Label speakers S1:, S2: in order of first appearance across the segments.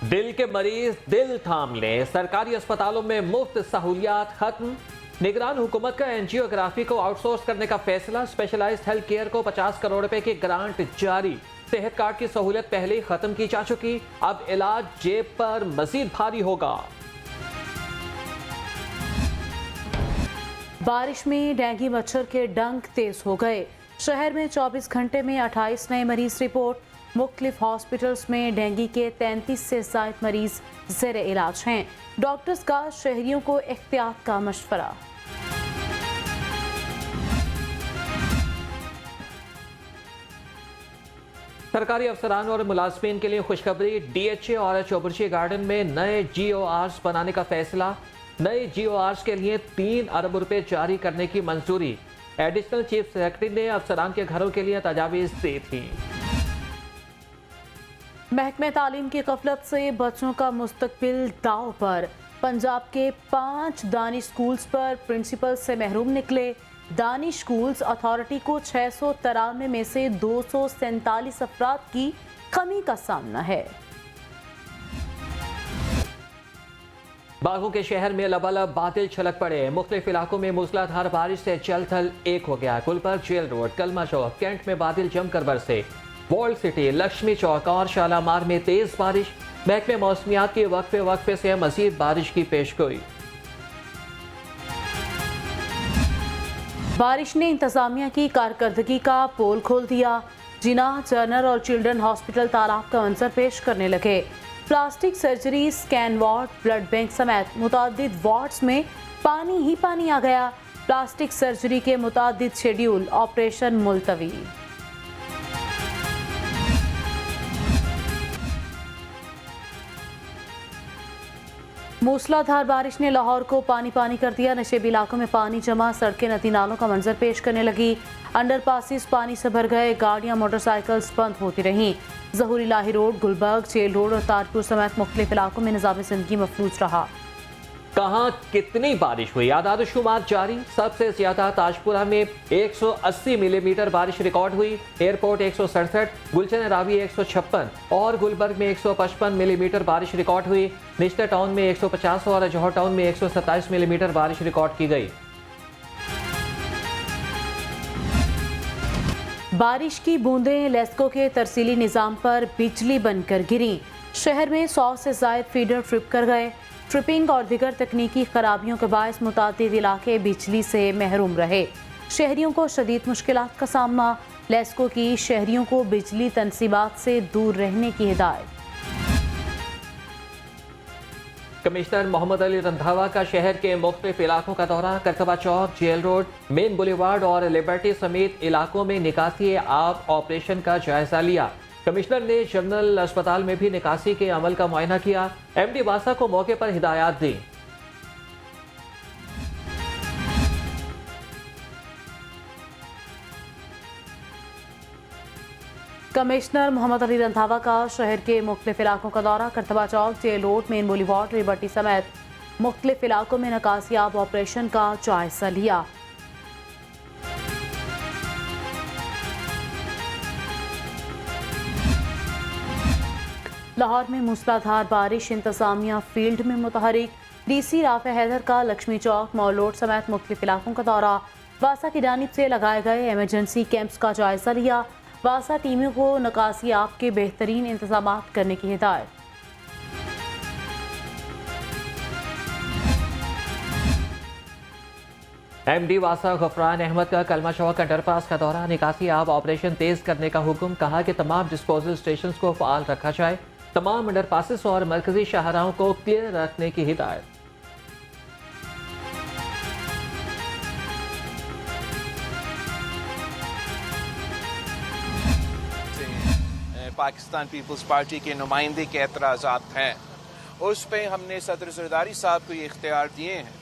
S1: दिल के मरीज दिल थाम लें, सरकारी अस्पतालों में मुफ्त सहूलियात खत्म। निगरान हुकूमत का एंजियोग्राफी को आउटसोर्स करने का फैसला। स्पेशलाइज्ड हेल्थ केयर को 50 करोड़ रुपए की ग्रांट जारी। सेहत कार्ड की सहूलियत पहले ही खत्म की जा चुकी, अब इलाज जेब पर मजीद भारी होगा।
S2: बारिश में डेंगू मच्छर के डंक तेज हो गए। शहर में 24 घंटे में 28 नए मरीज रिपोर्ट। मुख्तलिफ हॉस्पिटल्स में डेंगू के 33 से ज्यादा मरीज ज़ेर इलाज हैं। डॉक्टर्स का शहरियों को एहतियात का मशवरा।
S1: सरकारी अफसरान और मुलाजमीन के लिए खुशखबरी। डीएचए और चौबुर्शी गार्डन में नए जीओआर्स बनाने का फैसला। नए जीओआर्स के लिए 3 अरब रुपए जारी करने की मंजूरी। एडिशनल चीफ सेक्रेटरी ने अफसरान के घरों के लिए तजावीज दी थी।
S2: महकमे तालीम की गफलत से बच्चों का मुस्तकबिल दाव पर। पंजाब के 5 दानिश स्कूल्स पर प्रिंसिपल से महरूम निकले। दानिश स्कूल्स अथॉरिटी को 693 में से 247 अफराद की कमी का सामना है।
S1: बागों के शहर में लबालब बादल छलक पड़े। मुख्तलिफ इलाकों में मूसलाधार बारिश से जल थल एक हो गया। गुलबर्ग जेल रोड, कलमा चौक, कैंट में बादल जमकर बरसे। वॉल्ड सिटी, लक्ष्मी चौक और शालामार में तेज बारिश। महकमे मौसमियात की वक्फे वक्फे से मजीद बारिश की पेशगोई।
S2: बारिश ने इंतजामिया की कारकर्दगी का पोल खोल दिया। जिनाह, जनरल और चिल्ड्रन हॉस्पिटल तालाब का मंजर पेश करने लगे। Plastic surgery, scan ward, blood bank समेत मुतादिद वार्ड्स में पानी ही पानी आ गया। प्लास्टिक सर्जरी के मुतादिद शेड्यूल, ऑपरेशन मुलतवी। मूसलाधार बारिश ने लाहौर को पानी पानी कर दिया। नशेबी इलाकों में पानी जमा, सड़कें नदी नालों का मंजर पेश करने लगी। अंडरपासिस पानी से भर गए, गाड़ियां मोटरसाइकिल्स बंद होती रहीं। ज़हूरी लाही रोड, गुलबर्ग जेल रोड और ताजपुर समेत मुख्तलिफ इलाकों में निज़ाम ज़िंदगी मफलूज रहा।
S1: कहाँ कितनी बारिश हुई, आदाद-ओ-शुमार जारी। सबसे ज्यादा ताजपुरा में 180 मिलीमीटर बारिश रिकॉर्ड हुई। एयरपोर्ट 167, गुलशन रावी 156 और गुलबर्ग में 155 मिलीमीटर बारिश रिकॉर्ड हुई। निश्तर टाउन में 150 और जौहर टाउन में 127 मिलीमीटर बारिश रिकॉर्ड की गई।
S2: बारिश की बूंदें लेस्को के तरसीली निज़ाम पर बिजली बनकर गिरी। शहर में 100 से ज़ायद फीडर ट्रिप कर गए। ट्रिपिंग और दीगर तकनीकी खराबियों के बायस मुतादिद इलाके बिजली से महरूम रहे। शहरियों को शदीद मुश्किलात का सामना। लेस्को की शहरियों को बिजली तनसीबात से दूर रहने की हिदायत।
S1: कमिश्नर मोहम्मद अली रंधावा का शहर के मुख्तलिफ इलाकों का दौरा। करतबा चौक, जेल रोड, मेन बुलेवार्ड और लिबर्टी समेत इलाकों में निकासी आब ऑपरेशन का जायजा लिया। कमिश्नर ने जनरल अस्पताल में भी निकासी के अमल का मुआयना किया। एमडी वासा को मौके पर हिदायत दी।
S2: कमिश्नर मोहम्मद अली रंधावा का शहर के मुख्तलिफ इलाकों का दौरा। करतबा चौक, jail road, main boulevard, Liberty समेत मुख्तलिफ इलाकों में निकासियाब ऑपरेशन का जायजा लिया। लाहौर में मूसलाधार बारिश, इंतजामिया फील्ड में मुतहरिक। डीसी राफे हैदर का लक्ष्मी चौक, मॉल रोड समेत मुख्तलिफ इलाकों का दौरा। वासा की जानिब से लगाए गए एमरजेंसी कैंप्स का जायजा लिया। वासा टीमों को निकासियाब के बेहतरीन इंतजाम करने की हिदायत।
S1: एमडी वासा गफरान अहमद का कलमा चौक अंडरपास का दौरा। निकासी आब ऑपरेशन तेज करने का हुक्म। कहा कि तमाम डिस्पोजल स्टेशन को फाल रखा जाए। तमाम अंडरपासेस और मरकजी शाहराहों को क्लियर रखने की हिदायत।
S3: पाकिस्तान पीपल्स पार्टी के नुमाइंदे के एतराज़ात हैं, उस पर हमने सदर ज़रदारी साहब को ये इख्तियार दिए हैं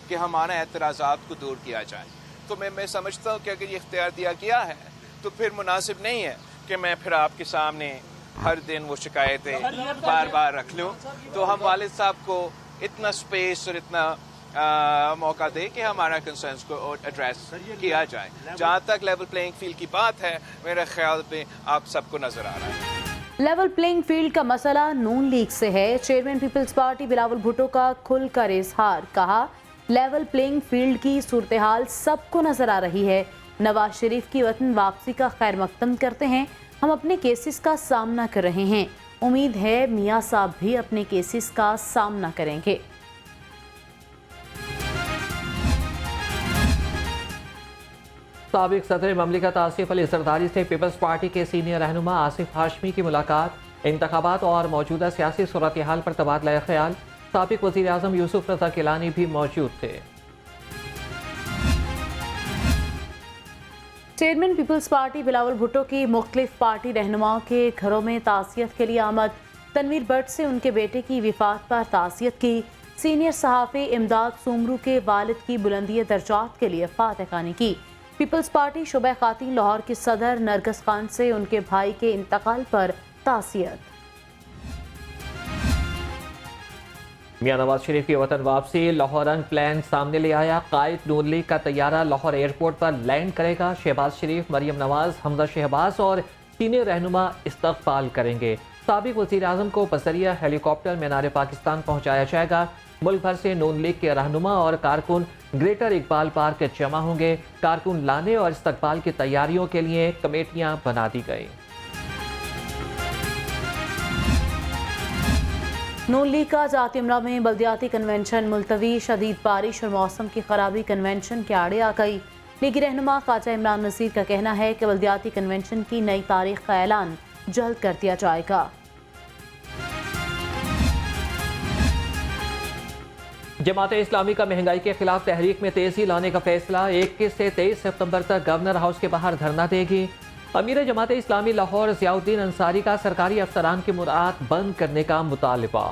S3: कि हमारा एतराज़ात को दूर किया जाए। तो मैं समझता हूँ कि अगर ये इख्तियार दिया गया है तो फिर मुनासिब नहीं है कि मैं फिर आपके सामने हर दिन वो शिकायतें बार बार रख लूँ। तो हम वालिद साहब को इतना स्पेस और इतना मौका दे कि हमारा कंसर्न्स को एड्रेस किया जाए। जहाँ तक लेवल प्लेइंग फील्ड की बात है, मेरे ख्याल में आप सबको नजर आ रहा है।
S2: लेवल प्लेइंग फील्ड का मसला नून लीग से है। Chairman Peoples Party Bilawal Bhutto का खुलकर इजहार, कहा लेवल प्लेइंग फील्ड की सूरत हाल सबको नजर आ रही है। नवाज शरीफ की वतन वापसी का खैर मकदम करते हैं। हम अपने केसेस का सामना कर रहे हैं। उम्मीद है मियां साहब भी अपने केसेस का सामना करेंगे।
S1: साबिक सदर ममलिकत आसिफ अली जरदारी से पीपल्स पार्टी के सीनियर रहनुमा आसिफ हाशमी की मुलाकात, इंतखाबात और मौजूदा सियासी सूरत हाल पर तबादला ख्याल। साबिक वज़ीर आज़म यूसुफ रज़ा गिलानी भी मौजूद थे।
S2: Chairman Peoples Party Bilawal Bhutto की मुख्तलिफ पार्टी रहनुमाओं के घरों में ताज़ियत के लिए आमद। तनवीर भट्ट से उनके बेटे की विफात पर ताज़ियत की। सीनियर सहाफ़ी इमदाद सुमरू के वालिद की बुलंदी दर्जात के लिए फातहखानी की। पीपल्स पार्टी शुबा खातीन लाहौर की सदर नरगस खान से उनके भाई के इंतकाल पर ताज़ियत।
S1: मियां नवाज शरीफ की वतन वापसी, लाहौर रंग प्लान सामने ले आया। कायद नून लीग का तैयारा लाहौर एयरपोर्ट पर लैंड करेगा। शहबाज शरीफ, मरियम नवाज, हमजा शहबाज और सीनियर रहनुमा इस्तकबाल करेंगे। साबिक वज़ीर आज़म को बसरिया हेलीकॉप्टर मीनार पाकिस्तान पहुंचाया जाएगा। मुल्क भर से नून लीग के रहनुमा और कारकुन ग्रेटर इकबाल पार्क जमा होंगे। कारकुन लाने और इस्तकबाल की तैयारियों के लिए कमेटियां बना दी गई।
S2: नून लीग का जाती उमरा में बल्दियाती कन्वेंशन मुलतवी। शदीद बारिश और मौसम की खराबी कन्वेंशन के आड़े आ गई। लीगी रहनुमा ख्वाजा इमरान नज़ीर का कहना है कि बल्दियाती कन्वेंशन की नई तारीख का ऐलान जल्द कर दिया जाएगा।
S1: जमात इस्लामी का महंगाई के खिलाफ तहरीक में तेजी लाने का फैसला। 21 से 23 सितंबर तक गवर्नर हाउस के बाहर धरना देगी। अमीर जमात इस्लामी लाहौर ज़ियाउद्दीन अंसारी का सरकारी अफसरान की मुराद बंद करने का मुतालबा।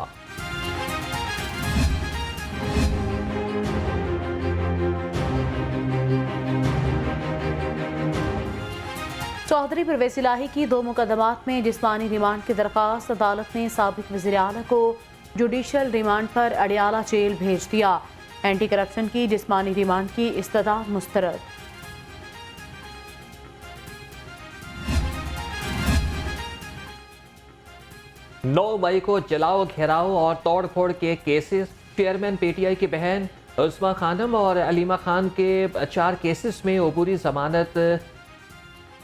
S2: चौधरी परवेज इलाही की 2 मुकदमात में जिस्मानी रिमांड की दरख्वास्त। अदालत ने साबिक वज़ीर आला को जुडिशल रिमांड पर अडियाला जेल भेज दिया। एंटी करप्शन की जिस्मानी रिमांड की इस्तदा मुस्तरद।
S1: नौ मई को जलाओ, घेराव और तोड़फोड़ के केसेस। चेयरमैन पीटीआई की बहन उस्मा खानम और अलीमा खान के 4 केसेस में अबूरी जमानत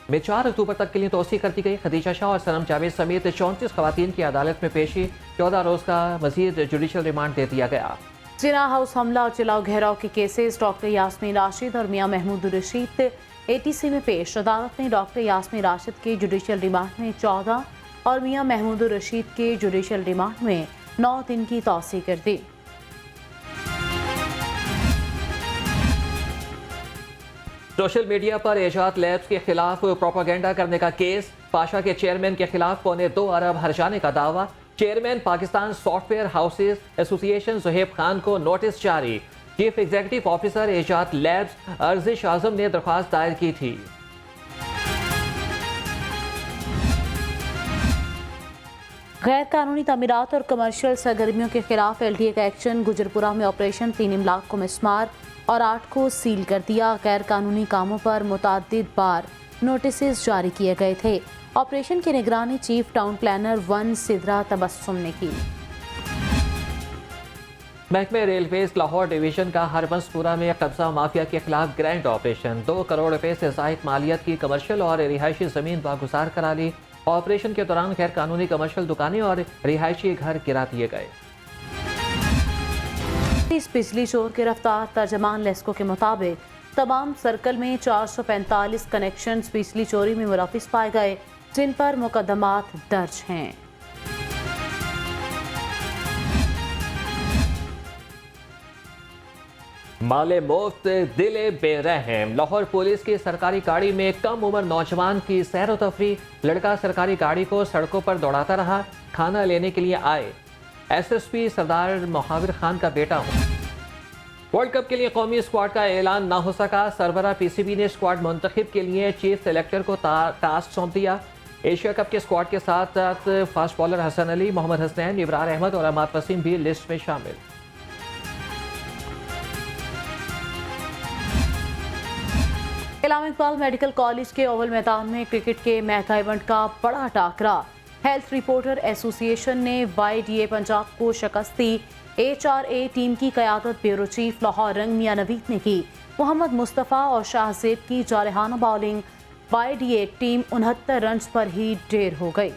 S1: में 4 अक्टूबर तक के लिए तोसी कर दी गई। खदीजा शाह और सनम जावेद समेत 34 खवातीन की अदालत में पेशी। 14 रोज का मजीद जुडिशल रिमांड दे दिया गया।
S2: जिना हाउस हमला और जलाओ घेराव के केसेस डॉक्टर यास्मीन राशिद और मियां महमूद रशीद एटीसी में पेश। अदालत ने डॉक्टर यास्मीन राशिद के जुडिशल रिमांड में 14 और मियां महमूद रशीद के जुडिशल रिमांड में 9 दिन की तौसी कर दी।
S1: सोशल मीडिया पर एजाज लैब्स के खिलाफ प्रोपागेंडा करने का केस। पाशा के चेयरमैन के खिलाफ 2.25 अरब हर्जाने का दावा। Chairman Pakistan software houses association Zuhaib Khan को नोटिस जारी। Chief executive officer Ejaz labs Arjish Azam ने दरख्वास्त दायर की थी।
S2: गैर कानूनी तमीरात और कमर्शियल सरगर्मियों के खिलाफ LTA का एक्शन। गुजरपुरा में ऑपरेशन 3 इमलाक को मिसमार और 8 को सील कर दिया। गैर कानूनी कामों पर मुतअद्दिद बार नोटिस जारी किए गए थे। ऑपरेशन की निगरानी chief town planner 1 Sidra Tabassum ने की।
S1: महकमे रेलवेज लाहौर डिवीजन का हरबंसपुरा में कब्जा माफिया के खिलाफ ग्रैंड ऑपरेशन। 2 करोड़ रुपए से जायद मालियत की कमर्शियल और रिहायशी जमीन बागुजार करा ली। ऑपरेशन के दौरान गैर कानूनी कमर्शियल दुकानें और रिहायशी घर गिरा दिए गए।
S2: इस बिजली चोर के रफ्तार तर्जमान लेस्को के मुताबिक तमाम सर्कल में 445 कनेक्शंस बिजली चोरी में मुलविस पाए गए, जिन पर मुकदमात दर्ज हैं।
S1: माले मुफ्त दिले बेरहम। लाहौर पुलिस की सरकारी गाड़ी में कम उम्र नौजवान की सैर व तफरीह। लड़का सरकारी गाड़ी को सड़कों पर दौड़ाता रहा। खाना लेने के लिए आए। SSP सरदार मुहाविर खान का बेटा हूँ। वर्ल्ड कप के लिए कौमी स्क्वाड का ऐलान ना हो सका। सरबरा PCB ने स्क्वाड मुंतखब के लिए चीफ सेलेक्टर को टास्क सौंप दिया। एशिया कप के स्क्वाड के साथ साथ फास्ट बॉलर हसन अली, मोहम्मद हसनैन, इब्रार अहमद और अमाद वसीम भी लिस्ट में शामिल। इलामा इकबाल मेडिकल कॉलेज के ओवल मैदान में क्रिकेट के मेगा इवेंट का बड़ा टाकरा।
S2: हेल्थ रिपोर्टर एसोसिएशन ने YDA पंजाब को शिकस्त दी। HRA टीम की क़यादत ब्यूरो चीफ लाहौर रंग मियां नवीद ने की। मोहम्मद मुस्तफ़ा और शाहजेब की जारहाना बॉलिंग। YDA टीम 69 रन्स पर ही ढेर हो गई।